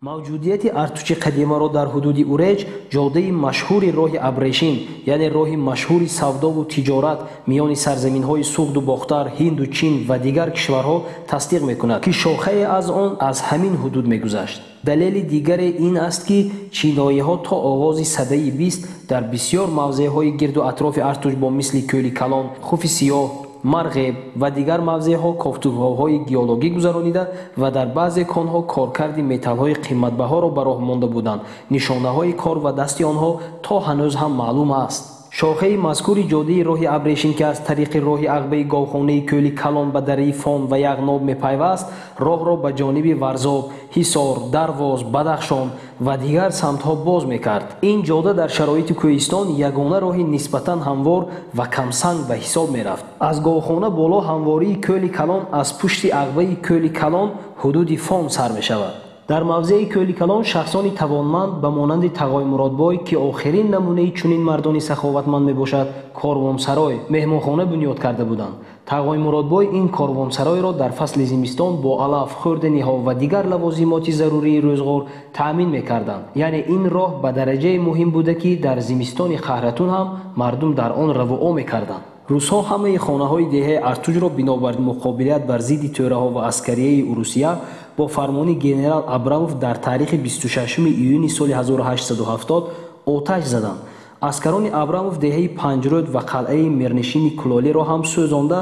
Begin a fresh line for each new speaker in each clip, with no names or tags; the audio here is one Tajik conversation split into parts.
мавҷудияти артучи қадимаро дар ҳудуди уреҷ ҷодаи машҳури роҳи абрешин яъне роҳи машҳури савдову тиҷорат миёни сарзаминҳои суғду бохтар ҳинду чин ва дигар кишварҳо тасдиқ мекунад ки шохае аз он аз ҳамин ҳудуд мегузашт. далели дигаре ин аст ки чиноиҳо то оғози садаи 20 дар бисёр мавзеъҳои гирду атрофи артуч бо мисли кӯли калон хуфи сиёҳ марғеб ва дигар мавзеъҳо кофтуҳоҳои геологӣ гузаронида ва дар баъзе конҳо коркарди металлҳои қиматбаҳоро ба роҳ монда буданд. нишонаҳои кор ва дасти онҳо то ҳанӯз ҳам маълум аст. шохаи мазкури ҷодаи роҳи абрешин ки аз тариқи роҳи ағбаи говхонаи кӯли калон ба дараи фон ва яғноб мепайваст роҳро ба ҷониби варзоб ҳисор дарвоз бадахшон ва дигар самтҳо боз мекард. ин ҷода дар шароити кӯҳистон ягона роҳи нисбатан ҳамвор ва камсанг ба ҳисоб мерафт. аз говхона боло ҳамвории кӯли калон аз пушти ағбаи кӯли калон ҳудуди фон сар мешавад. дар мавзеи кӯли калон шахсони тавонманд ба монанди Тағой Муродбой ки охирин намунаи чунин мардони саховатманд мебошад корвонсарой меҳмонхона бунёд карда буданд. Тағой Муродбой ин корвонсаройро дар фасли зимистон бо алаф хӯрдениҳо ва дигар лавозимоти зарурии рӯзғор таъмин мекарданд. яъне ин роҳ ба дараҷае муҳим буда ки дар зимистони қаҳратун ҳам мардум дар он равоо мекарданд. рӯзҳо ҳамаи хонаҳои деҳаи артуҷро бинобар муқобилат бар зидди тӯраҳо ва аскарияи Урусия бо фармони генерал Абрамов дар таърихи 26 июни соли 1870 оташ заданд. аскарони Абрамов деҳаи Панҷрӯд ва қалъаи мирнишини Кулолиро ҳам сӯзонда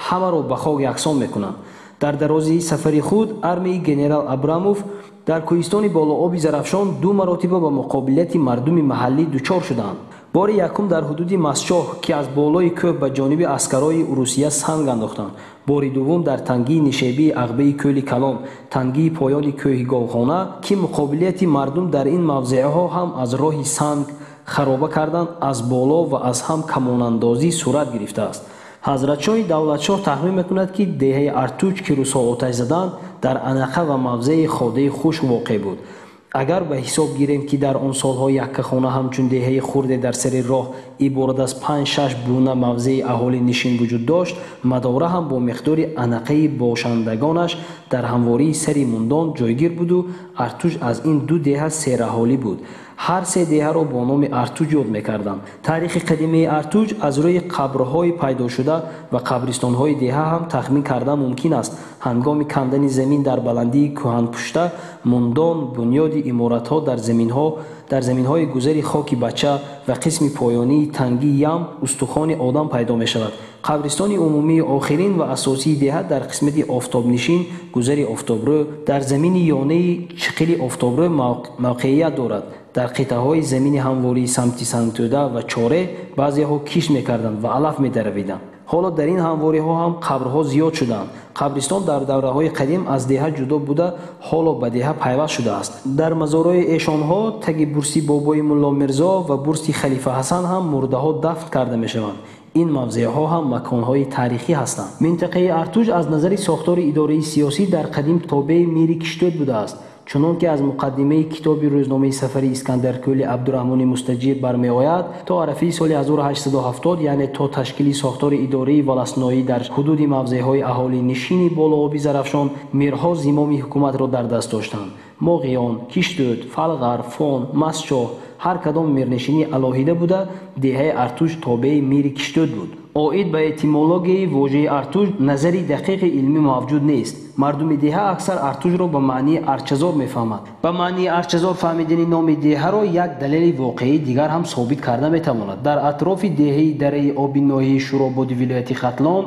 ҳамаро ба хок яксон мекунанд. дар дарозии сафари худ армияи генерал Абрамов дар кӯҳистони болооби Зарафшон ду маротиба ба муқобилати мардуми маҳаллӣ дучор шуданд. бори якум дар ҳудуди Масчоҳ ки аз болои кӯҳ ба ҷониби аскарои Урусия санг андохтанд. бори дуввум дар тангии нишебии ағбаи кӯли калон тангии поёни кӯҳи говхона ки муқобилияти мардум дар ин мавзеъҳо ҳам аз роҳи санг хароба кардан аз боло ва аз ҳам камонандозӣ сурат гирифтааст. ҳазратшоҳи давлатшоҳ тахмин мекунад ки деҳаи артуч ки рӯзҳо оташ заданд дар анақа ва мавзеи ходаи хушк воқеъ буд. агар ба ҳисоб гирем ки дар он солҳо яккахона ҳамчун деҳаи хурде дар сари роҳ иборат аз 5-6 гуна мавзеи аҳолӣ нишин вуҷуд дошт, мадора ҳам бо миқдори анақаи бошандагонаш дар ҳамвории сари мундон ҷойгир буду артуч аз ин ду деҳа сераҳолӣ буд. ҳар се деҳаро бо номи артуч ёд мекарданд. таърихи қадимаи артуч аз рӯи қабрҳои пайдошуда ва қабристонҳои деҳа ҳам тахмин кардан мумкин аст. ҳангоми кандани замин дар баландии кӯҳанпушта мундон бунёди иморатҳо дар заминҳои гузари хоки бача ва қисми поёнии тангии ям устухони одам пайдо мешавад. қабристони умумии охирин ва асосии деҳа дар қисмати офтобнишин гузари офтобрӯ дар замини ёнаи чиқили офтобрӯ мавқеият дорад. дар қитъаҳои замини ҳамвории самти Сангтӯда ва Чоре баъзеҳо кишт мекарданд ва алаф медаравиданд. ҳоло дар ин ҳамвориҳо ҳам қабрҳо зиёд шуданд. қабристон дар давраҳои қадим аз деҳа ҷудо буда ҳоло ба деҳа пайваст шудааст. дар мазорҳои эшонҳо таги бурси бобои Мулло Мирзо ва бурси Халифа Ҳасан ҳам мурдаҳо дафн карда мешаванд. ин мавзеъҳо ҳам маконҳои таърихӣ ҳастанд. минтақаи артуч аз назари сохтори идораи сиёсӣ дар қадим тобеи мири Киштӯд будааст. чунон ки аз муқаддимаи китоби рӯзномаи сафари Искандаркӯли Абдураҳмони Мустаҷиб бармеояд, то арафии соли 1870 яъне то ташкили сохтори идораи воластноӣ дар ҳудуди мавзеъҳои аҳолинишини болооби Зарафшон мирҳо зимоми ҳукуматро дар даст доштанд. Моғиён, Киштӯд, Фалғар, Фон, Масчоҳ ҳар кадом мирнишини алоҳида буда деҳаи артуч тобеи мири Киштӯд буд. оид ба этимологияи воҷаи артуч назари дақиқи илмӣ мавҷуд нест. мардуми деҳа аксар артучро ба маънии арчазор мефаҳмад. ба маънии арчазор фаҳмидани номи деҳаро як далели воқеӣ дигар ҳам собит карда метавонад. дар атрофи деҳаи дараи оби ноҳияи Шурободи вилояти Хатлон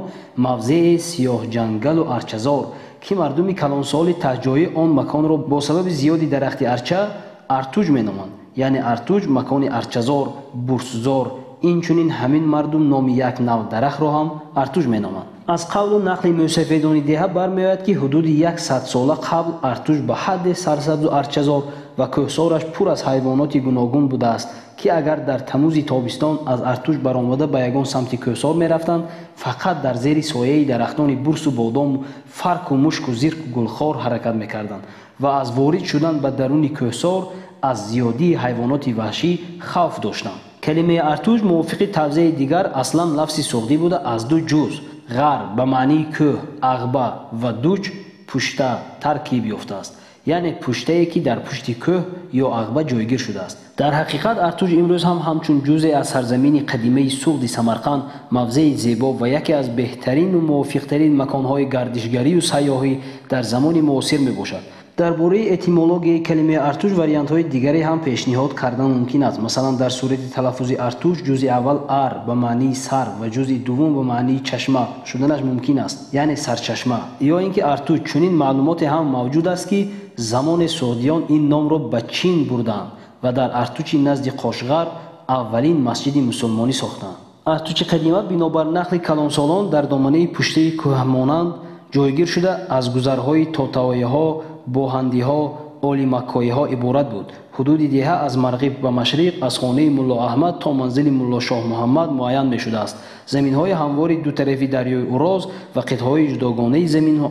мавзеи сиёҳҷангалу арчазор ки мардуми калонсоли таҳҷои он маконро бо сабаби зиёди дарахти арча артуч меноманд. яъне артуч макони арчазор бурсзор. инчунин ҳамин мардум номи як нав дарахтро ҳам артуч меноманд. аз қавлу нақли мӯсафедони деҳа бармеояд ки ҳудуди 100 сола қабл артуч ба ҳадди сарсабзу арчазор ва кӯҳсораш пур аз ҳайвоноти гуногун будааст ки агар дар тамӯзи тобистон аз артуч баромада ба ягон самти кӯҳсор мерафтанд, фақат дар зери сояи дарахтони бурсу бодому фарку мушку зирку гулхор ҳаракат мекарданд ва аз ворид шудан ба даруни кӯҳсор аз зиёдии ҳайвоноти ваҳшӣ хавф доштанд. калимаи артуч мувофиқи тавзеи дигар аслан лафзи суғдӣ буда аз ду ҷуз ғар ба маънии кӯҳ, ағба ва дуч пушта таркиб ёфтааст. یعنی پشته‌ای که در پشت کوه یا عقبه جایگیر شده است. در حقیقت ارتوج امروز هم همچون جزء از سرزمین قدیمی سوغد سمرقند موضع زیبا و یکی از بهترین و موفق‌ترین مکان‌های گردشگری و سیاحی در زمان معاصر میباشد. درباره اتیمولوژی کلمه ارتوج واریانت‌های دیگری هم پیشنهاد کردن ممکن است. مثلا در صورت تلفظ ارتوج جزء اول ار به معنی سر و جزء دوم به معنی چشمه شدنش ممکن است، یعنی سرچشمه. یا اینکه ارتوج چنین معلومات هم موجود است که زمان سعودیان این نام را به چین بردند و در ارتوچ نزد قاشغر اولین مسجد مسلمانی ساختند. ارتوچ قدیمه بنابر نقل کلانسالان در دامنه پشته کوه مانند جایگیر شده از گذرهای تاتوایی‌ها، باهندی‌ها، اولیمکایی‌ها عبارت بود. حدود دهه از مغرب و مشرق از خانه ملا احمد تا منزل ملا شاه محمد معین می‌شده است. زمین‌های هموار دو طرفی دریای اوراز و قطعه‌های جداگانه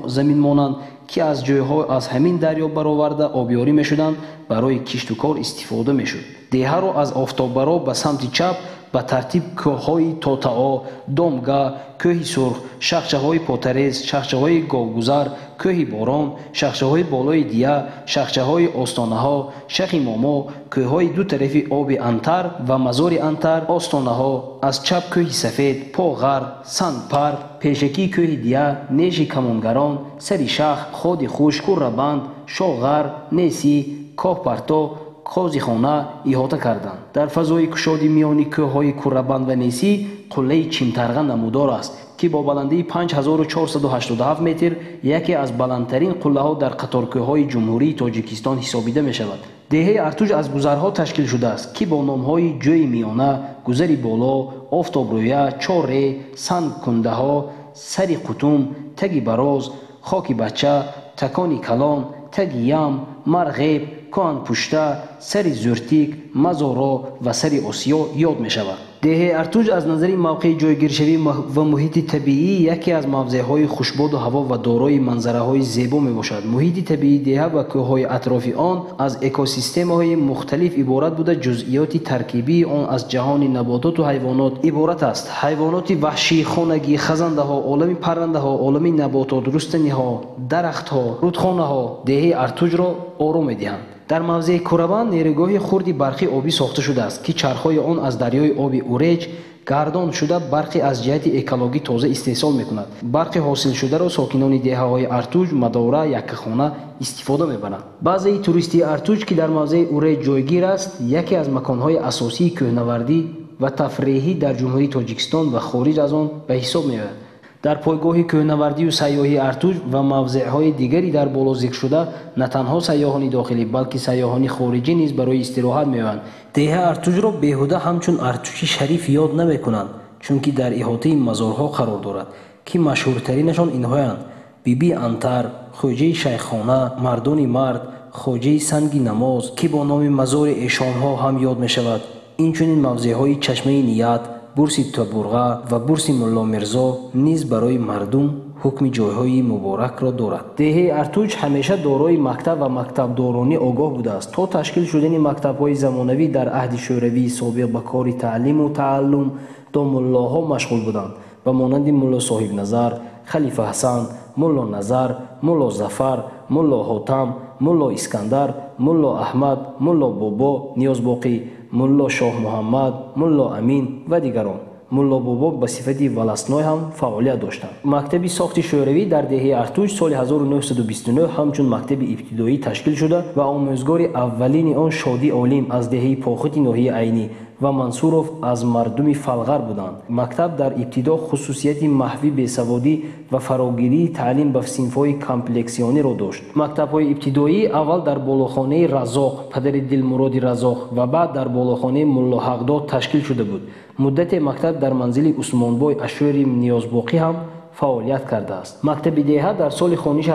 زمین مانند که از جای‌ها از همین دریا برآورده آبیاری می‌شدند برای کشت و کار استفاده می‌شد. دهه را از آفتابرا به سمت چپ به ترتیب کوه‌های تاتعا، دامگه، کوه سرخ، شاخچه‌های پاتریز، شاخچه‌های گاوگذر، کوه باران، شاخچه‌های بالای دیه، شاخچه‌های آستانه‌ها، شاخ ماما، کوه‌های دو طرفی آب انتر و مزار انتر، آستانه‌ها، از چپ کوه سفید، پاغر، سندپر، پیشکی کوه دیه، نیش کمانگران، سری شاخ، خود خوش، کوربند، شاغر، نیسی، کاهپرتا، قاضیخانه احاطه کردند. در فضای کشادی میان کوه‌های کوربند و نیسی قله چیمترغه نمودار است که با بلندی 5487 متر یکی از بلندترین قله‌ها در قطار کوه‌های جمهوری تاجیکستان حسابیده می‌شود. دهه ارتوج از گذرها تشکیل شده است که با نام‌های جوی میانه، گذری بالا، آفتابرویه، چاره، سنگ کنده‌ها، سری قطوم، تگی براز، خاک بچه، تکانی کلان، تگی یم، مرغیب، کان پشته، سری زورتیک، مزارا و سری آسیا یاد می شود. دهه ارتوج از نظر موقع جایگیرشوی و محیط طبیعی یکی از موضع‌های خوشباد و هوا و دارای منظره‌های زیبا می باشد. محیط طبیعی دهه و کوه‌های اطراف آن از اکوسیستم‌های مختلف عبارت بوده. جزئیات ترکیبی آن از جهان نباتات و حیوانات عبارت است. حیوانات وحشی، خانگی، خزنده‌ها، عالم پرنده‌ها، عالم نباتات، رستنی‌ها، درخت‌ها، رودخانه‌ها دهه ارتوج را آرام می‌دهند. در موضع کوربند نیروگاه خردی برقی آبی ساخته شده است که چرخهای آن از دریای آب اورج گردان شده برقی از جهت اکولوژی تازه استحصال می‌کند. برق حاصل شده را ساکنان دهه‌های ارتوج، مدوره، یکخانه استفاده می‌برند. بعضی توریستی ارتوج که در موضع اورج جایگیر است یکی از مکان‌های اساسی کوهنوردی و تفریحی در جمهوری تاجیکستان و خارج از آن به حساب می‌آید. در پایگاه کوهنوردی و سیاحی ارتوج و موضع‌های دیگری در بالا ذکر شده نه تنها سیاحان داخلی بلکه سیاحان خارجی نیز برای استراحت می‌آیند. دهه ارتوج را بیهوده همچون ارتوش شریف یاد نمی‌کنند، چون که در احاطه مزارها قرار دارد که مشهورترینشان اینهایند: بیبی انتر، خوجه شیخانه، مردان مرد، خوجه سنگ نماز که با نام مزار ایشان‌ها هم یاد می‌شود. اینچنین موضع‌های چشمه نیت، بورس تبورغه و بورس ملا مرزا نیز برای مردم حکم جایهای مبارک را دارد. دهه ارتوج همیشه دارای مکتب و مکتب دارانی آگاه بوده است. تا تشکیل شدن مکتب‌های زمانوی در عهد شوروی سابق به کار تعلیم و تعلم تا ملاها مشغول بودند و مانند ملا صاحب نظر، خلیفه حسن، ملا نظر، ملا ظفر، ملا حاتم، ملا اسکندر، ملا احمد، ملا بابا نیازباقی، ملا شاه محمد، ملا امین و دیگران. ملا بابا به صفت ولسنای هم فعالیت داشتند. مکتب ساخت شوروی در دهه ارتوج سال 1929 همچون مکتب ابتدایی تشکیل شده و آموزگار اولین آن شادی عالم از دهه پاخت ناحیه عینی و منصوروف از مردم فلغر بودند. مکتب در ابتدا خصوصیت محوی بیسوادی و فراگیری تعلیم به صنف‌های کامپلکسیانی را داشت. مکتب‌های ابتدایی اول در بالاخانه رزاق پدر دلمراد رزاق و بعد در بالاخانه ملا حقداد تشکیل شده بود. مدت مکتب در منزل عثمانبای اشوری نیازباقی هم فعالیت کرده است. مکتب دهه در سال خوانش 1967-1968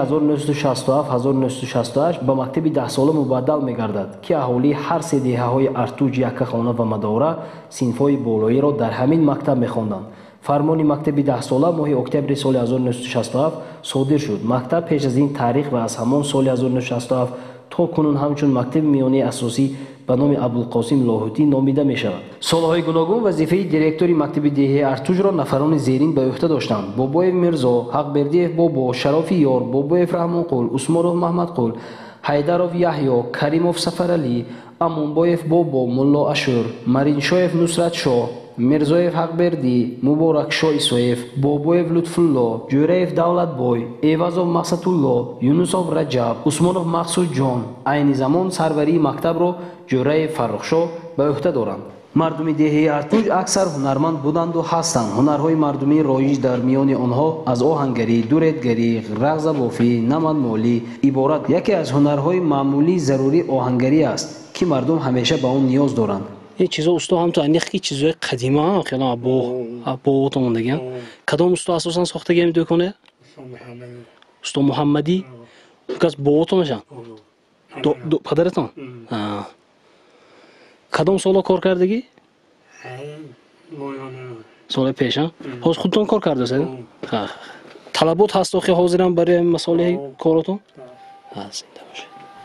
به مکتب 10 ساله مبدل می‌گردد که اهالی هر سه دهه‌های ارتوج، یکخانه و مدوره صنف‌های بالایی را در همین مکتب می‌خواندند. فرمان مکتب 10 ساله ماه اکتبر سال 1967 صادر شد. مکتب پیش از این تاریخ و از همان سال 1967 تا کنون همچون مکتب میانی اساسی به نام ابوالقاسم لاهوتی نامیده می شود. سالهای گوناگون وظیفه دیرکتوری مکتب دهه ارتوج را نفران زیرین به عهده داشتند: بابای مرزا، حقبردی بابا، شرافی یار، بابای رحمان قل، عثمانov محمد قل، Haydarov Yahyo, Karimov Safarali, Amonboyev Bobo, Mullo Ashur, Marinshoyev Nusrat Shoh, Mirzoyev Haqberdi, Muborak Shoh Isoyev, Boboyev Lutfullo, Jureyev Davlatboy, Evazov Maqsatullo, Yunusov Rajab, Usmonov Maqsud Jon ayni zamon sarvari maktabro Jureyev Farruxshoh ба уҳда доранд. Мардуми деҳаи Артуҷ аксар ҳунарманд буданду ҳастанд. Ҳунарҳои мардумӣ роиҷ дар миёни онҳо аз оҳангарӣ, дуретгарӣ, рағзабофӣ, намадмолӣ иборат. Яке аз ҳунарҳои маъмулии зарурӣ оҳангарӣ аст, ки мардум ҳамеша ба он ниёз доранд. این چیزا استا هم تو اندیختی چیزای قدیمی ها خیلی با تو موندگی. کدام استا اساسا ساختگی می دوکنه؟ استا محمدی. کس با تو میشن. پدرتون؟ کدام سالا کار کردگی؟ سال پیش ها؟ باز خودتون کار کرده سید؟ طلبات هست که حاضرن برای مسائل کاراتون؟ هست.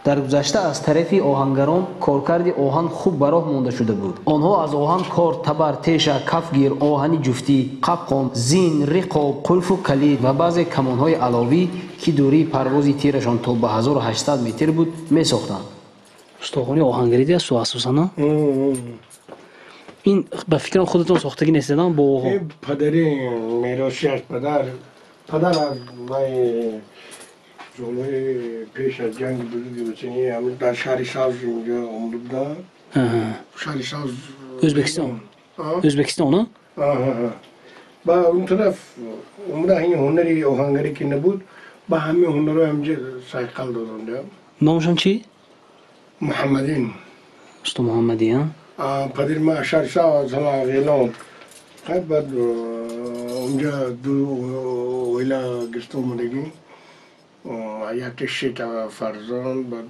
дар гузашта аз тарафи оҳангарон коркарди оҳан хуб ба роҳ монда шуда буд. Онҳо аз оҳан кор, табар, теша, кафгир, оҳани ҷуфтӣ, қапқон, зин, риқоб, қулфу калид ва баъзе камонҳои аловӣ, ки дурии парвози тирашон то ба 1800 метр буд, месохтанд. Устохони оҳангарӣ аст асосан. ин ба фикрам худатон сохтагӣ нестедан бо
падари мероси аз падар аз جلوی پیش از جنگ بزرگی بچینی همون در شهری ساز اینجا عمر بودن شهری ساز
Özbekistan ha?
با اون طرف عمره این هنری آهنگری که نبود با همه هنرها همجا سایقل دادن
نامشان چی؟
محمدین
استا محمدی ها؟
پدر ما شهری ساز همه غیلان خیلی بعد اونجا دو ویلا گشت اومدگی یکیش تا فرزند بعد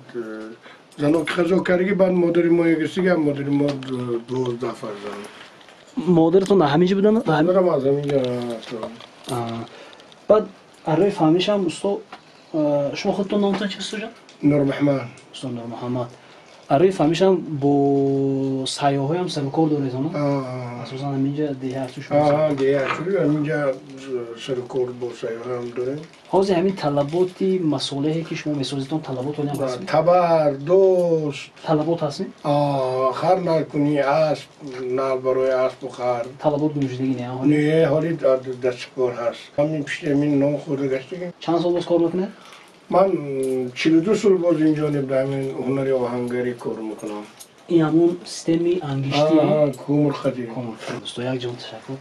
زنو که خزو کردی بعد مادری ما یکیشی مادری ما 12 فرزند
مادرتون همینجا بودن؟
مادرم از همینجا
بعد برای فهمیش هم استا شما خودتون نامتون چیست جان؟
نور محمد
استا نور محمد برای فهمیش هم با سیاه‌های هم سرکار دارید نه؟ اساسا همینجا دیه ارتوش
دیه ارتوش همینجا سرکار با سیاه‌ها هم داریم
حاضر همین طلباتی مسئولیتی که شما میسازیدون طلبات هایی هم هستید؟
تبر دوست
طلبات هستید؟
خر نکنی اسب نال برای اسب و خر
طلبات گنجیدگی نه؟
نه حالی دستکار هست همین پیش همین نام خورده گشتگیم
چند سال باز کار میکنه؟
من 42 سال باز اینجا نبوده همین هنری آهنگری کار میکنم
این همون سیستمی انگشتی
کومر خدی
دوستا یک جان تشکر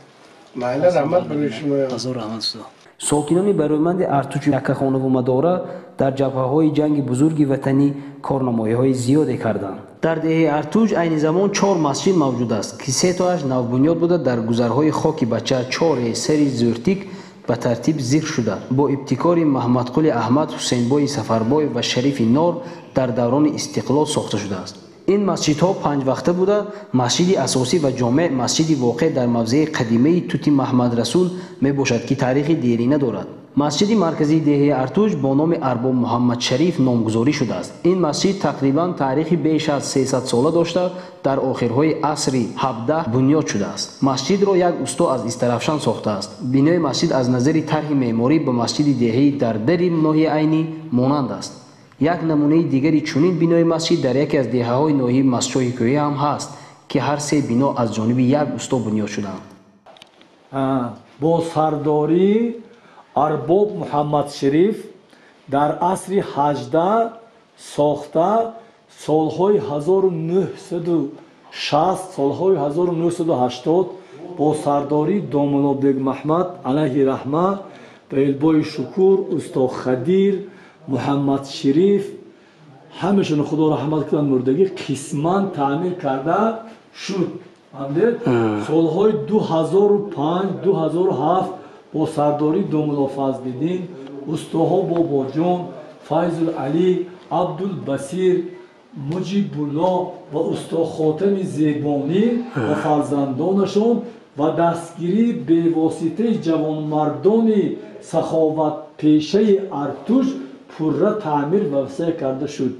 مایل رحمت برای شما
بازار رحمت دوستا ساکنان برومند ارتوچ یکخانه و مداره در جبهه‌های جنگ بزرگ وطنی کارنمایی‌های زیادی کردند. در دهه ارتوچ عین زمان 4 مسجد موجود است که 3 تاش نوبنیاد بوده در گذرهای خاکی بچه 4 سری زورتیک به ترتیب ذکر شده با ابتکار محمد قلی احمد حسینبای سفربای و شریف نور در دوران استقلال ساخته شده است. این مسجدها 5 وقته بوده. مسجد اساسی و جامع مسجد واقع در موضع قدیمه توتی محمد رسول می باشد که تاریخ دیرینه دارد. مسجد مرکزی دهه ارتوچ با نام ارباب محمد شریف نامگذاری شده است. این مسجد تقریبا تاریخی بیش از 300 ساله داشته در آخرهای عصر 17 بنیاد شده است. مسجد را یک استا از استرافشان ساخته است. بنای مسجد از نظر طرح معماری به مسجد دهه در دری ناحیه عینی مانند است. یک نمونه دیگری چنین بنای مسجد در یکی از دهه‌های ناحیه مسجد کوهی هم هست که هر 3 بنا از جانب یک استا بنیاد شدند.
با سرداری ارباب محمد شریف در عصر 18 ساخته سالهای 1960 سالهای 1980 با سرداری داملا بیگ محمد علیه رحمه بیلبای شکور استا خدیر محمد شریف همشون خدا رحمت کنه مردگی قسمان تعمیر کرده شد. سالهای 2005 2007 با سرداری داملا فضل‌الدین استاها بابا جان فیض علی عبدالبصیر مجیب الله و استا خاتم زیبانی و فرزندانشون و دستگیری به واسطه جوانمردان سخاوت پیشه ارتوش پره تعمیر و وسیع کرده شد.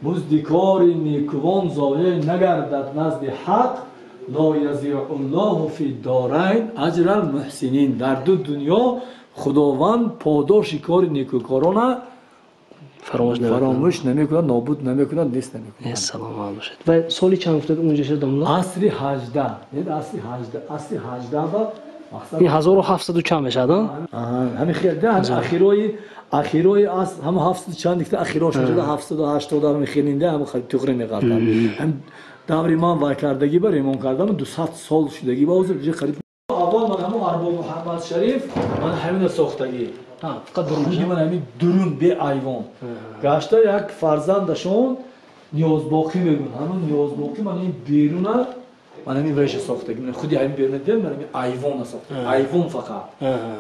مزدکار نیکوان ضایع نگردد نزد حق لا یضیع الله فی الدارین اجر المحسنین. در دو دنیا خداوند پاداش کار نیکوکاران فراموش نمیکنند نابود نمیکنند نیست نمیکنند.
سلام باشید. و سالی چند افتاد اونجا شد داملا؟
عصری 18 یعنی عصری 18 با
این 1700 و چند میشه ها؟
همین خیلی ده اخیرای از هم 700 چند دیگه اخیراش شده 780 هم خیلینده هم خیلی تقریبا میگردم هم داوری من وای کردگی بر ایمان کردم 200 سال شدگی باز چه خرید اول من همون ارباب محمد شریف من همین ساختگی
فقط درون
من همین درون به ایوان گاشته یک فرزندشون نیازباقی میگن همون نیازباقی من این بیرونه من همین ویش ساختگی من خودی همین بیرون دیدم من همین ایوان ساختم ایوان فقط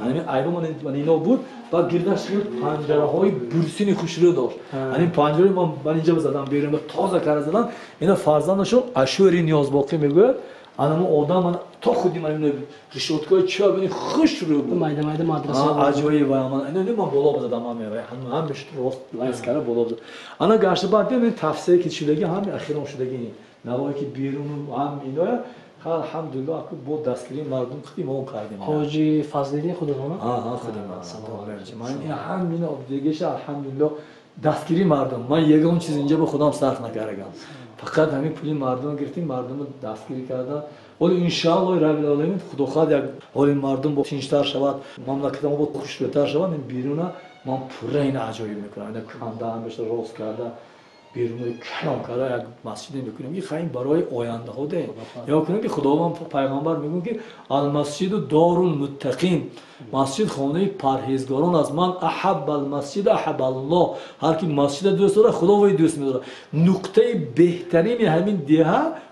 همین ایوان من اینا بود بعد گردش شد پنجره های برسینی خوشرو داشت همین پنجره من اینجا زدم بیرون تازه کار زدم اینا فرزندشون اشوری نیازباقی میگه اما آدم من تا خودی من اینو رشوتکای چا ببین خوش رو بود
مایده مدرسه
عجایب و من اینو من بالا بزدم هم بهش راست لایس کرده بالا بزدم انا گشته بعد من تفسیر که شدگی هم اخیرا شدگی نوایی که بیرون هم اینا الحمدلله که با دستگیری مردم خیلی ما کردیم
حاجی فضلی خودتون
خودم من این همین دیگهش الحمدلله دستگیری مردم من یگان چیز اینجا به خودم صرف نکردم فقط همین پولی مردم گرفتیم مردم دستگیری کردن ولی ان شاء الله رب العالمین خدا خواهد یک حال مردم با تینجتر شود مملکت ما با خوشبه‌تر شود این بیرون من پوره این عجایب میکنم اینا کنده هم بشه راست کرده بیرون کلام کرده یک مسجد میکنیم این خیلی برای آینده ها ده یا کنیم که خداوند پیغمبر میگن که المسجد دار المتقین مسجد خانه پرهیزگاران است من احب المسجد احب الله هر کی مسجد دوست داره خدا وی دوست میداره نقطه بهترین همین دیه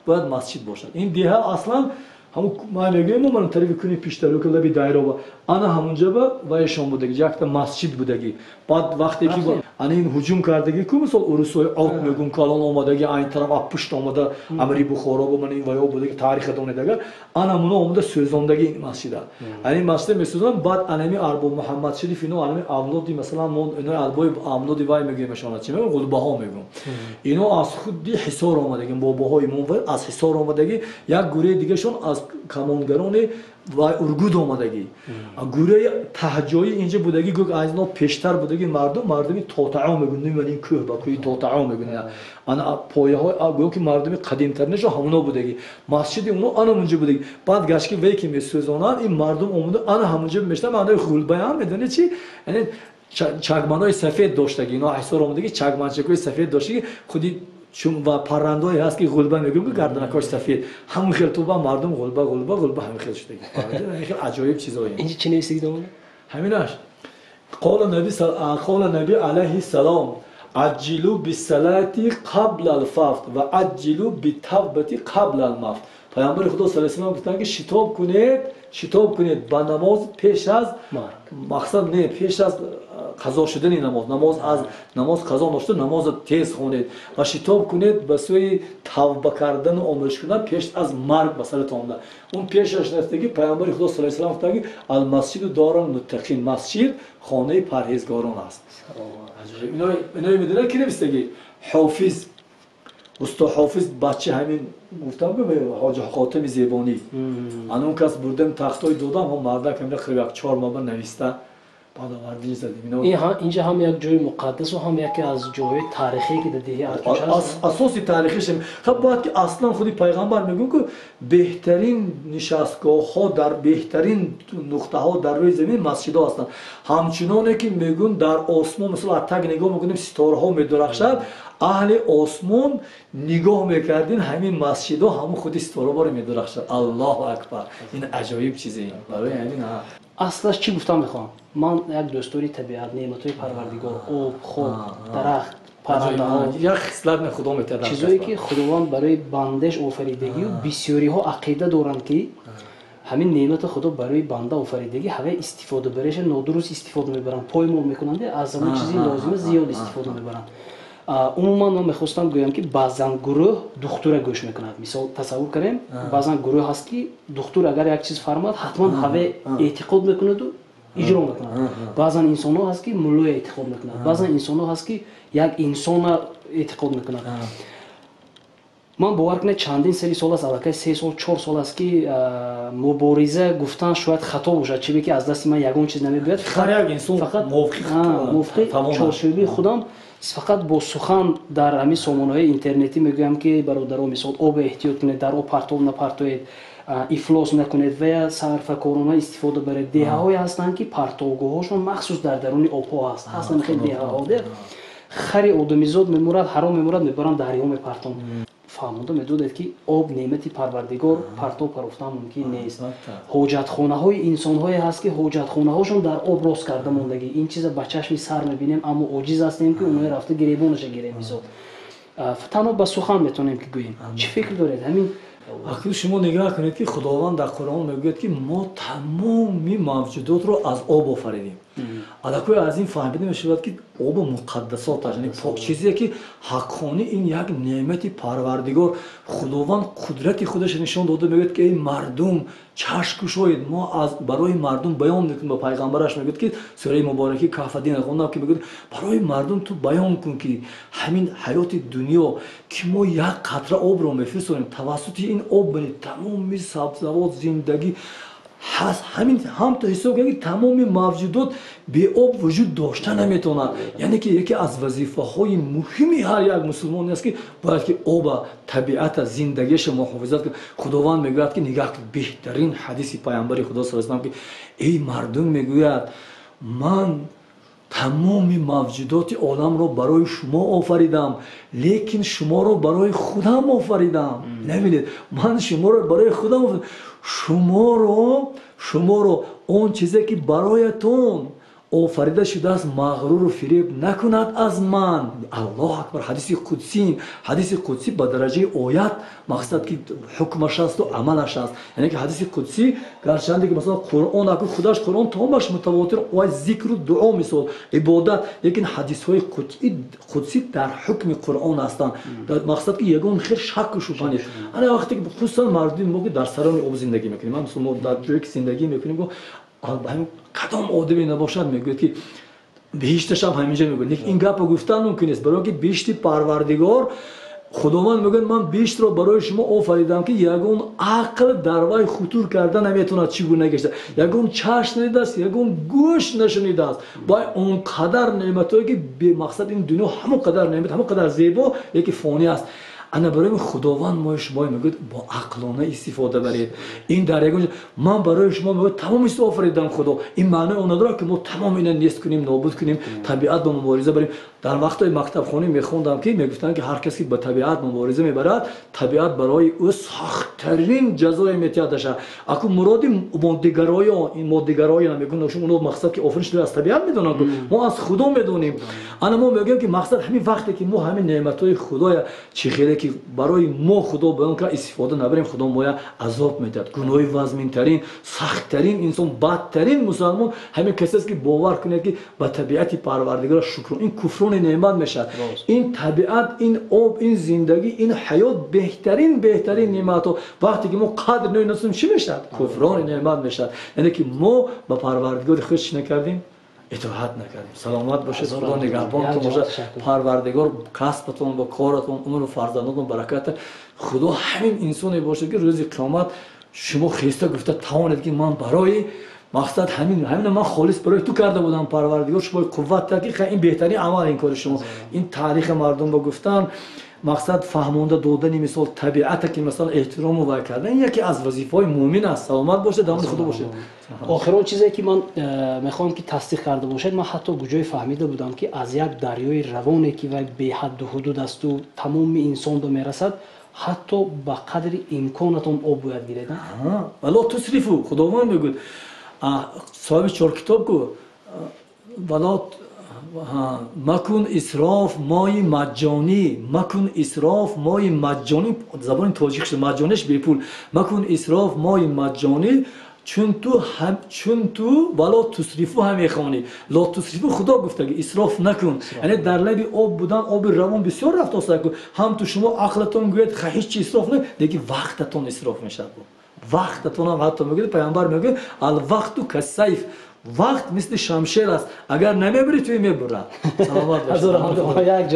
باید مسجد باشد این دیه اصلا همون ما میگیم ما طرف کنی پیشتر که لبی دایره و انا همونجا با وایشون بودگی یک تا مسجد بودگی بعد وقتی که انا این هجوم کردگی که مثلا اروسای آت میگم کالان اومدگی این طرف اپ پشت اومده امری بخورا و من این ویا بودگی تاریخ دونه دیگر انا منو اومده سوزوندگی این مسجد این مسجد میسوزن بعد انمی ارباب محمد شریف اینو انمی اولادی مثلا من اینا ارباب اولادی وای میگیم شما چی میگم قلبه ها میگم اینو از خودی حصار اومدگی باباهای من از حصار اومدگی یک گوره دیگه شون از کمانگران و ارگود آمدگی گوره تهجایی اینجا بودگی گوگ از اینا پیشتر بودگی مردمی توطعه میگن نمیدونم این کوه با کوه توطعه میگن انا پایه های گوگ که مردمی قدیم تر نشو همونا بودگی مسجد اونو انا اونجا بودگی بعد گشت که وی که میسوزونن این مردم اومده انا همونجا میشتن معنی خلبه هم میدونی چی یعنی چگمانای سفید داشتگی اینا حسار اومدگی چگمانچکای سفید داشتگی خودی چون و پرنده‌ای هست که غلبه میگم که گردنکاش سفید همون خیلی تو با مردم غلبه همین خیلی شده خیلی عجایب چیزایی
اینجا چی نوشته دامون
همیناش قال نبی علیه السلام عجلوا بالصلاه قبل الفجر و عجلوا بالتوبه قبل الموت پیامبر خدا صلی الله علیه و آله گفتن که شتاب کنید با نماز پیش از مقصد نه پیش از قضا شدن نماز قضا نشده نماز تیز خونید و شتاب کنید به سوی توبه کردن و عمرش کردن پیش از مرگ به سرتون اون پیشش نستگی پیامبر خدا صلی الله علیه و آله گفتن که المسجد دار المتقین مسجد خانه پرهیزگاران است اینا میدونن که نمیستگی حافظ استاد حافظ بچه همین گفتم که حاج خاتم زیبانی اون کس بردم تختای دادم هم مردک همین خیلی یک 4 ماه نوشته بعد آوردی زدیم
اینجا هم یک جای مقدس و هم یکی از جای تاریخی که در دیه ارتش هست
اساسی تاریخیش خب باید که اصلا خودی پیغمبر میگن که بهترین نشستگاه ها در بهترین نقطه ها در روی زمین مسجد ها هستند همچنانه که میگن در آسمان مثلا اتک نگاه میکنیم ستاره ها میدرخشد اهل آسمان نگاه میکردین همین مسجد ها همون خودی ستاره ها میدرخشد الله اکبر این عجایب چیزی برای همین
اصلاش چی گفتم میخوام من یک دستوری طبیعت نعمتهای پروردگار آب خود درخت پرنده ها
یک خصلت خدا میتونه
چیزایی که خداوند برای بندش آفریدگی و بسیاری ها عقیده دارند که همین نعمت خدا برای بنده آفریدگی همه استفاده برش نادرست استفاده میبرن پایمال میکنند از اون چیزی لازمه زیاد استفاده میبرن عموما من میخواستم بگم که بعضن گروه دکتر گوش میکند مثال تصور کنیم بعضن گروه هست که دکتر اگر یک چیز فرماد حتما همه اعتقاد میکند و اجرا میکند بعضن انسان ها هست که ملای اعتقاد میکند بعضن انسان ها هست که یک انسان اعتقاد میکند من باور کنم چندین سری سال است البته 3 سال 4 سال است که مبارزه گفتن شاید خطا باشد چه که از دست من یگان چیز نمیاد
فقط موافق
چارچوبی خودم فقط با سخن در همین سامانه‌های اینترنتی میگویم که برادران مثال آب احتیاط کنید، در آب پرتاب نپرتوید، افلاس نکنید و صرفه‌کارانه استفاده برید. دهه‌هایی هستند که پرتابگاه‌هاشون مخصوص در درون آب‌ها هست. اصلا خیلی دهه‌ها خری آدمیزاد میمورد، حرام میمورد، میبرن دریا میپرتون. فهمونده میدونید که آب نعمتی پروردگار پرتاب پروفتن ممکن نیست. حاجتخانه های انسان های هست که حاجتخانه هاشون در آب راست کرده موندگی. این چیز با چشم سر میبینیم اما عاجز هستیم که اونها رفته گریبانش گیره میزاد. تنها با سخن میتونیم که گوییم. چی فکر دارید همین؟
وقتی شما نگاه کنید که خداوند در قرآن میگوید که ما تمامی موجودات رو از آب آفریدیم. الکی از این فهمیده میشود که آب مقدسات است، یعنی پاک چیزیه که حقانی این یک نعمت پروردگار خداوند قدرت خودش نشان داده. میگوید که ای مردم چشم گشایید. ما از برای مردم بیان میکنیم. با پیغمبرش میگوید که سوره مبارکه کهف دین خوندم که میگوید برای مردم تو بیان کن که همین حیات دنیا که ما یک قطره آب رو میفرستیم توسط این آب بین تمام سبزوات زندگی هست. همین هم تو حساب کنید تمام موجودات به آب وجود داشته نمیتونن. یعنی که یکی از وظیفه های مهمی هر یک مسلمان است که باید که آب طبیعت زندگیش محافظت کنه. خداوند میگوید که نگاه کنید بهترین حدیث پیامبر خدا صلی الله علیه و آله که ای مردم میگوید من تمام موجودات عالم رو برای شما آفریدم لیکن شما رو برای خودم آفریدم. نبینید من شما رو برای خودم آفریدم. شما رو اون چیزی که برایتون آفریده شده است مغرور و فریب نکند از من. الله اکبر. حدیث قدسی به درجه آیت مقصد که حکمش است و عملش است. یعنی که حدیث قدسی گرچند که مثلا قرآن اگر خودش قرآن تمامش متواتر و ذکر و دعا مثال عبادت، لیکن حدیث های قدسی در حکم قرآن هستند. در مقصد که یگان خیر شک و شبهه نیست. انا وقتی که خصوصا مردم ما که در سران آب زندگی میکنیم، ما مثلا در جایی که زندگی میکنیم همین کدام آدمی نباشد میگوید که بهشتش هم همینجا میگوید. این گپ گفتن ممکن است برای که بهشت پروردگار خداوند میگه من بهشت رو برای شما آفریدم که یگان عقل در وی خطور کرده نمیتونه چگونه گشته، یگان چشم ندیده است، یگان گوش نشنیده است. با اون قدر نعمتایی که به مقصد این دنیا همون قدر نعمت همون قدر زیبا یکی فانی است. انا برای خداوند ما شما میگوید با عقلانه استفاده برید. این در یگان من برای شما میگوید تمام است آفریدم خدا. این معنی اون نداره که ما تمام اینا نیست کنیم نابود کنیم طبیعت با مبارزه بریم. در وقت مکتب خانه میخوندم که میگفتن که هر کسی که با طبیعت مبارزه میبرد طبیعت برای او سخت‌ترین جزای میتیادش. اكو مراد ماده‌گرایان این ماده‌گرایان میگن شما اون مقصد که آفرینش از طبیعت میدونن ما از خدا میدونیم. انا ما میگیم که مقصد همین وقتی که ما همین نعمت‌های خدای چه خیلی که برای ما خدا بیان که استفاده نبریم خدا ما عذاب میداد. گناه وزمین‌ترین سخت‌ترین انسان بدترین مسلمان همین کسی است که باور کنه که با طبیعت پروردگار شکر این کفران نعمت میشد. این طبیعت این آب این زندگی این حیات بهترین نعمت و وقتی که ما قدر نمی‌دونیم چی میشد کفران نعمت میشد. یعنی که ما با پروردگار خودش نکردیم اطاعت نکردیم. سلامت باشید خدا نگهبانتون باشه. پروردگار کسبتون با کارتون عمر و فرزندانتون برکت خدا همین انسانی باشه که روز قیامت شما خیسته گفته توانید که من برای مقصد همین من خالص برای تو کرده بودم پروردگار شما قوت داد که این بهترین عمل این کار شما. این تاریخ مردم با گفتن مقصد فهمونده دادن مثال طبیعت که مثلا احترام و وای کردن یکی از وظیفه‌های مؤمن است. سلامت باشه دامن خدا باشه.
آخرین چیزی که من میخوام که تصدیق کرده باشید من حتی گوجای فهمیده بودم که از یک دریای روانی که وای به حد و حدود است و تمام انسان رو میرسد حتی با قدر امکانتون آب باید گیرید.
ولا تصریفو خداوند میگه صاحب چهار کتاب کو ولا مکن اسراف مای مجانی زبان تاجیک شده مجانیش بی پول مکن اسراف مای مجانی چون تو ولا تصریفو هم میخوانی لا تصریفو خدا گفته که اسراف نکن. یعنی در لب آب بودن آب روان بسیار رفت آسایش کن. هم تو شما عقلتون گوید هیچ چیز اسراف نه دیگه وقتتون اسراف میشه. وقتتون هم حتی میگه پیامبر میگه الوقت کالسیف وقت مثل شمشیر است اگر نمیبری توی میبره. سلامت
باشه. یک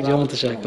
جان تشکر.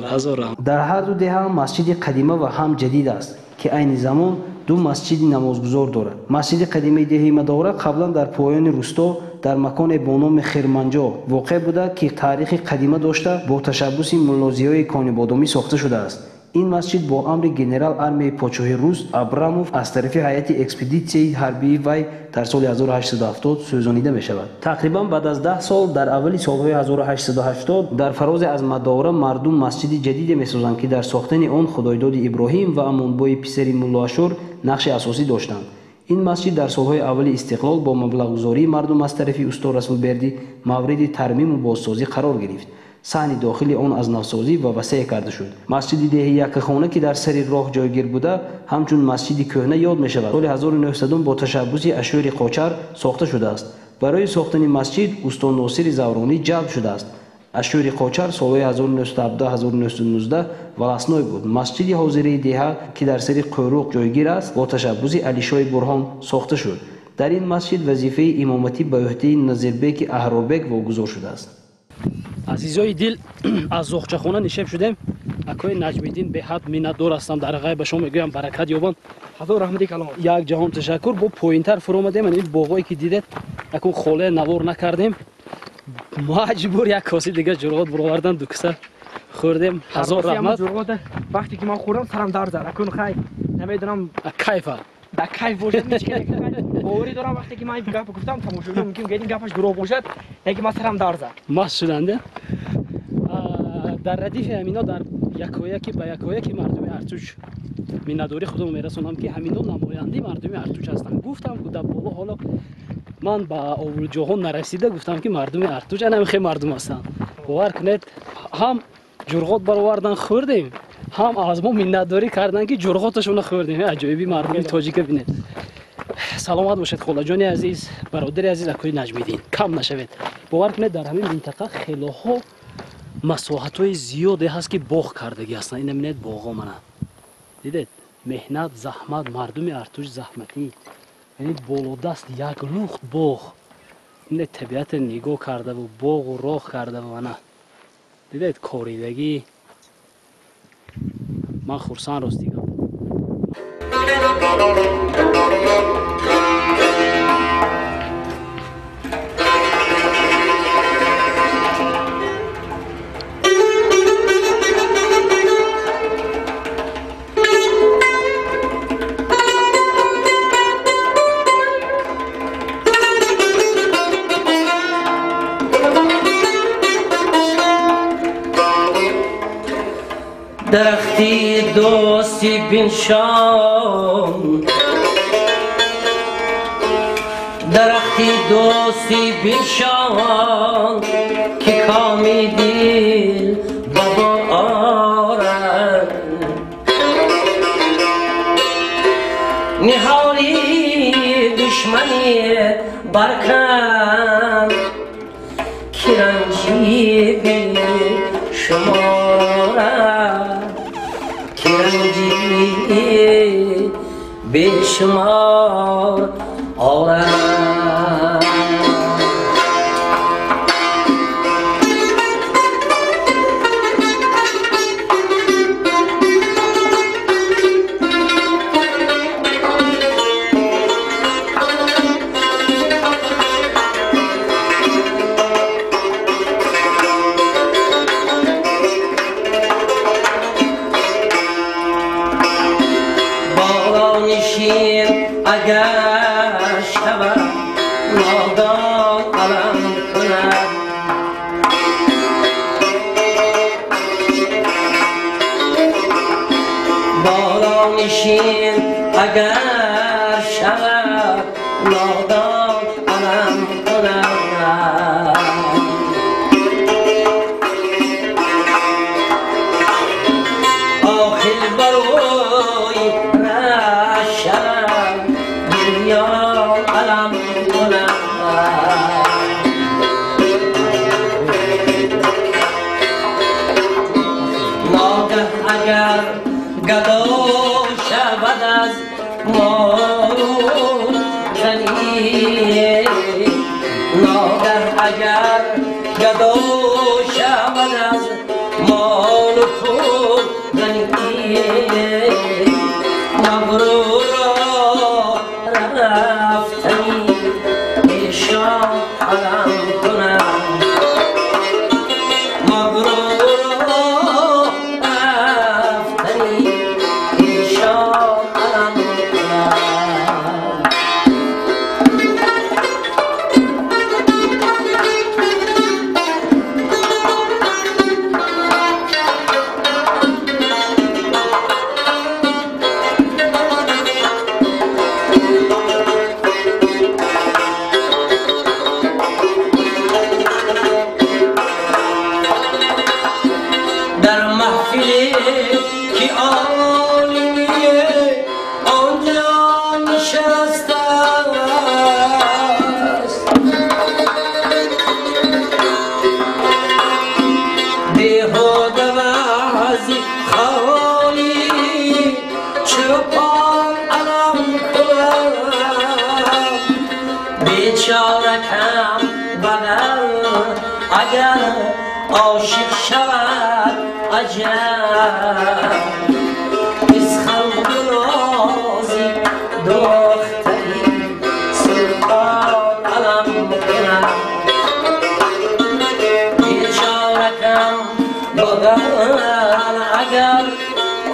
در هر دو دهه هم مسجد قدیمه و هم جدید است که عین زمان دو مسجد نمازگزار دارد. مسجد قدیمی دهه مداره قبلا در پایان روستا дар маконе бо номи Хирманҷо воқеъ буда, ки таърихи қадима дошта, бо ташаббуси муллозиёи Конибодомӣ сохта шудааст. ин масҷид бо амри генерал армияи подшоҳи рус Абрамов аз тарафи ҳайати экспедитсияи ҳарбии вай дар соли 1870 сӯзонида мешавад. тақрибан баъд аз 10 сол дар аввали солҳои 1880 дар фарозе аз Мадора мардум масҷиди ҷадиде месозанд, ки дар сохтани он худоидоди Иброҳим ва Амонбои писари Мулло Ашур нақши асосӣ доштанд. ин масҷид дар солҳои аввали истиқлол бо маблағгузории мардум аз тарафи устор Расулбердӣ мавриди тармиму бозсозӣ қарор гирифт. саҳни дохили он аз навсозӣ ва васеъ карда шуд. масҷиди деҳи якахона, ки дар сари роҳ ҷойгир буда, ҳамчун масҷиди кӯҳна ёд мешавад. соли 1900 бо ташаббуси Ашӯри Қочар сохта шудааст. барои сохтани масҷид устод Носири Завронӣ ҷалб шудааст. Ашӯри Қочар солҳои 1917-1919 валасной буд. масҷиди ҳозирии деҳа, ки дар сари Қӯруқ ҷойгир аст, бо ташаббуси Алишои Бурҳон сохта шуд. дар ин масҷид вазифаи имоматӣ ба ӯҳдаи Назирбеки Аҳробек вогузор шудааст.
азизои дил, аз зохчахона нишеб шудем. акои Наҷмиддин беҳад миннатдор ҳастам. дар ғайб ба шумо мегӯям баракат ёбанд.
ҳазор раҳмати калом.
як ҷаҳон ташаккур. бо поинтар фуромадем. ин боғое ки дидед, акун холе навор накардем. маҷбур як коси дига ҷурғот буровардан дукса хӯрдем. ҳазор раҳмат.
вақте ки ман хӯрдам сарам дард зад. акун хай намедонам
кайфа
да кайф бошад боварӣ дорам. вақте ки ман гап гуфтам тамошобин мумкин гедин гапаш дурӯғ бошад, яки ман сарам дард зад.
маст шуданда дар радифи ҳамино дар якояки ба якояки мардуми Артуч миннатдорӣ худам мерасонам, ки ҳамино намояндаи мардуми Артуч ҳастанд. гуфтам дар боло ҳоло ман ба овулҷоҳон нарасида гуфтам, ки мардуми Артуч анамихе мардум ҳастанд. бовар кунед, ҳам ҷурғот баровардан хӯрдем, ҳам аз мо миннатдорӣ кардан, ки ҷурғоташона хӯрдем. аҷоиби мардуми тоҷика бинед. саломат бошед холаҷони азиз, бародари азиз, акои Наҷмиддин. кам нашавед. бовар кунед, дар ҳамин минтақа хелоҳо масоҳатҳои зиёде ҳаст, ки боғ кардагӣ ҳастанд. ина минед боғо мана дидед, меҳнат, заҳмат, мардуми Артуч заҳматӣ, яъне болодаст як лухт боғ. ина табиате нигоҳ кардаву боғу роҳ кардаву ана дидед коридагӣ. ман хурсанд ростигам.
درختی دوستی بنشان، درختی دوستی بنشان که کامی دل ببارد. نهالی دشمنی برکن که رنجی بی شمارد، که رنجی بیشمار آرد. اگر شود نادان علم کند، بالا نشین اگر شود نادان علم کند. آخر بروی رشد یا علم کنم، ناگه اگر گدا شود از مارون زنی، ناگه اگر گدا شود از مال و پول زنی، مغرور رفتنی ایشان که عالمی آنجا نشسته است بیهوده وزی خالی چپان علم کنم بیچاره کم بغل اگر عاشق شود عجب اسخند نازی دختری سلطان علم کنم بیچاره کم بغل اگر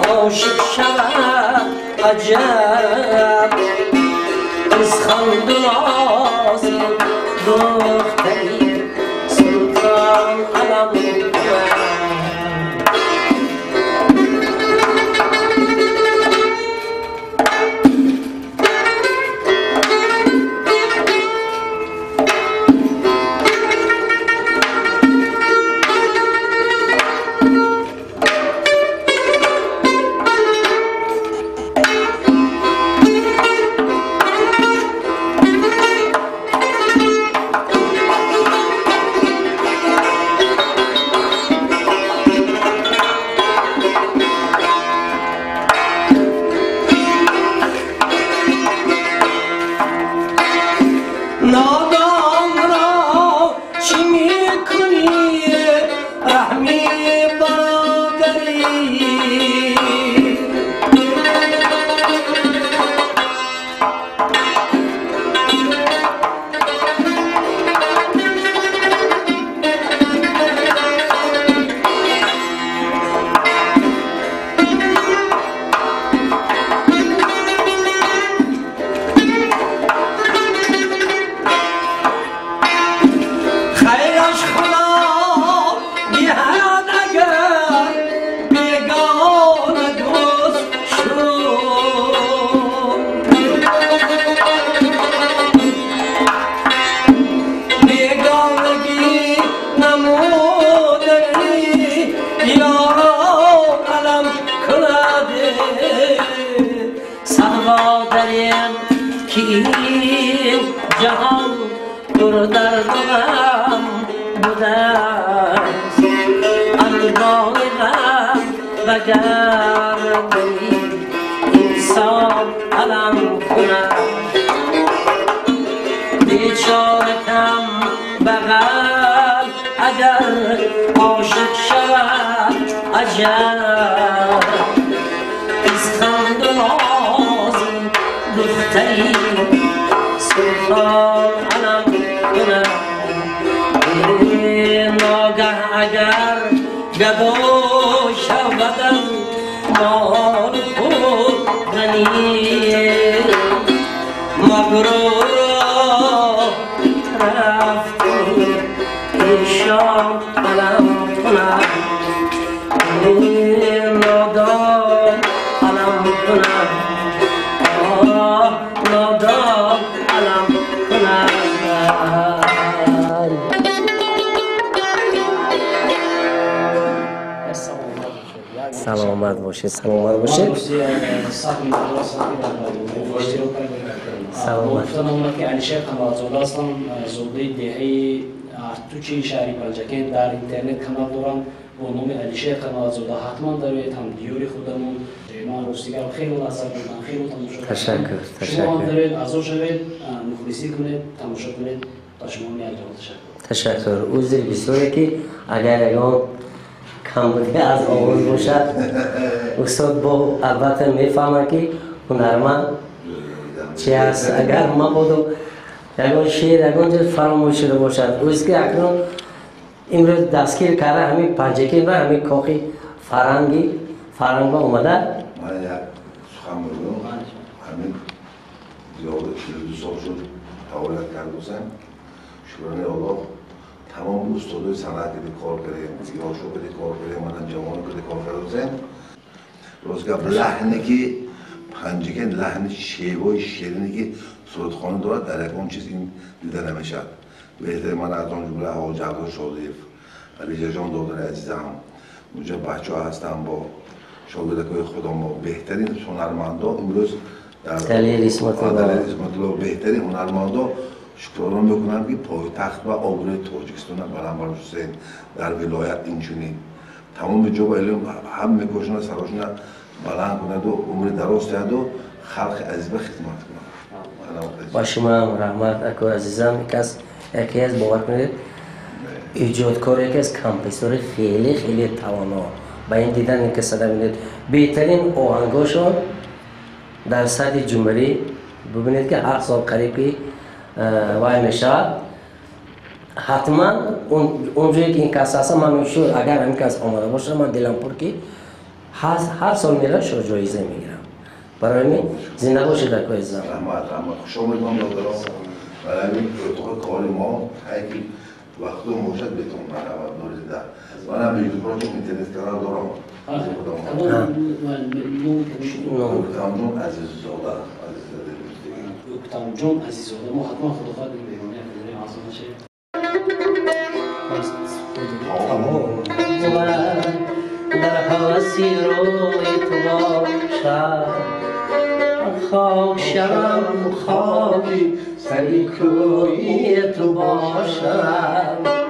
عاشق شود عجب اسخند نازی دختری سلطان علم کنم نادان را چی میکنی رحمی برادری خیرش خدا بیهد اگر بیگانه دوست شد بیگانگی نمودنی یاران علم کنده سروا دریم که این جهان پر درد و غم بوده است الگاه غم و گردنی انسان علم کند بیچاره کم بغل اگر عاشق شود عجب اسخند و نازی دختری سلطان علم کنم ناگه اگر گدا شودم مال خود غنی مغرور رفتی ایشان علم کنم نادان علم کنم نادان علم کنم
سلامت باشه سلامت باشه سلامت
گفتم اومد که علیشیر قنات‌زاده هستم زوده دهه ارتوچی شهری پلجکه در اینترنت کانال دارم با نام علیشیر قنات‌زاده حتما دارید هم دیوری خودمون من روستیگر خیلی لذت بردم خیلی تماشا کردم شما هم دارید عزا شوید مخلصی کنید تماشا کنید تا شما میاد
تشکر عذر بسیاری که اگر اگه کم بوده از آواز باشد استاد با البته میفهمه که هنرمند چی هست اگر ما بودم یکان شعر یکان چیز فراموش شده باشد اوست که اکنون امروز دستگیر کرده همین پنجکی و همین کاخی فرنگ با اومده
من یک سخن بگم همین زیاده 42 سال شد تولد کرده بودم شکرانه الله تمام استادای صنعتی که کار کردیم یا شغلی کار کردیم من جوان که کار کرده بودم روز گفت لحنی که پنجگن لحن شیوای شیرینی که سرودخانه دارد در یک اون چیز این دیده نمیشد بهتر من از آن جمله حاج عبدالله شادیف علی جان دادر عزیزم اونجا بچه ها هستن با شاگردای خدا ما بهترین هنرمندا امروز در
دلیل اسمت
الله بهترین هنرمندا شکرانه میکنم که پایتخت و آبروی تاجیکستان پیامبر حسین در ولایت اینجوری تمام جوب علم هم میکشن سراشون بلند کنند و عمر دراز دهند و خلق عزیز به خدمت کنند.
با شما هم رحمت اکو عزیزم یکی از باور کنید ایجادکار یکی از کمپیسور خیلی خیلی توانا با این دیدن که صدا بینید بهترین آهنگاشون در سطح جمهوری ببینید که هر سال قریبی وای میشه حتما اونجایی که این کس هست من میشور اگر این کس آماده باشه من دلم پر که هر سال میره شو جایزه میگیرم برای من زنده باشید در کوه زن
رحمت خوش آمدید من دادرم برای این اتاق کار ما خیلی وقت و موشد بهتون مرحبت دارید در من هم یوتیوب را چون اینترنت کانال دارم اوکتام جون عزیززاده
اوکتام جون عزیززاده ما حتما خداخواه داریم بیرونه خدایم آسان شه
در حواسی روی تو باشد خاک شم خاکی سری کوی تو باشد